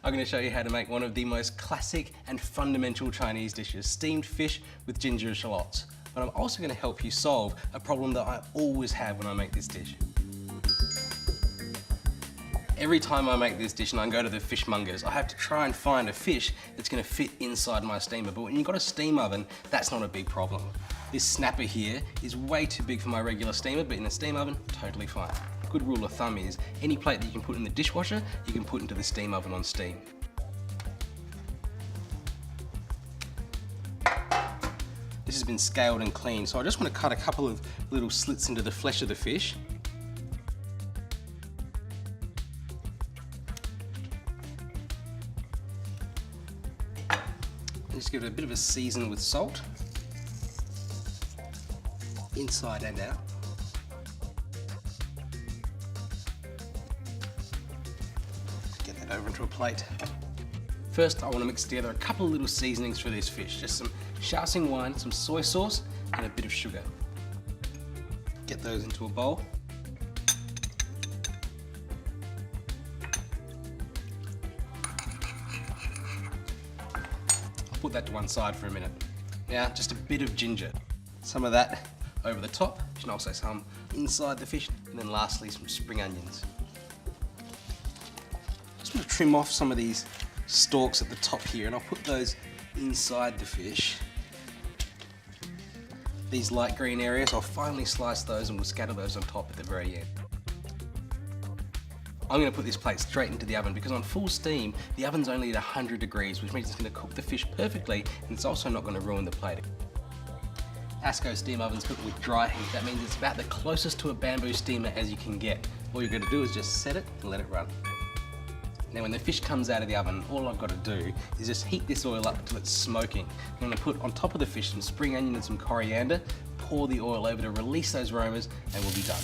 I'm going to show you how to make one of the most classic and fundamental Chinese dishes, steamed fish with ginger shallots. But I'm also going to help you solve a problem that I always have when I make this dish. Every time I make this dish and I go to the fishmongers, I have to try and find a fish that's going to fit inside my steamer. But when you've got a steam oven, that's not a big problem. This snapper here is way too big for my regular steamer, but in a steam oven, totally fine. Good rule of thumb is, any plate that you can put in the dishwasher, you can put into the steam oven on steam. This has been scaled and cleaned, so I just want to cut a couple of little slits into the flesh of the fish. Just give it a bit of a season with salt, inside and out. Get that over into a plate. First, I want to mix together a couple of little seasonings for this fish. Just some Shaoxing wine, some soy sauce, and a bit of sugar. Get those into a bowl. Put that to one side for a minute. Now, just a bit of ginger. Some of that over the top, and also some inside the fish, and then lastly some spring onions. Just want to trim off some of these stalks at the top here, and I'll put those inside the fish. These light green areas, I'll finely slice those and we'll scatter those on top at the very end. I'm going to put this plate straight into the oven because on full steam, the oven's only at 100 degrees, which means it's going to cook the fish perfectly, and it's also not going to ruin the plate. Asko steam oven's cooked with dry heat. That means it's about the closest to a bamboo steamer as you can get. All you've got to do is just set it and let it run. Now when the fish comes out of the oven, all I've got to do is just heat this oil up until it's smoking. I'm going to put on top of the fish some spring onion and some coriander, pour the oil over to release those aromas, and we'll be done.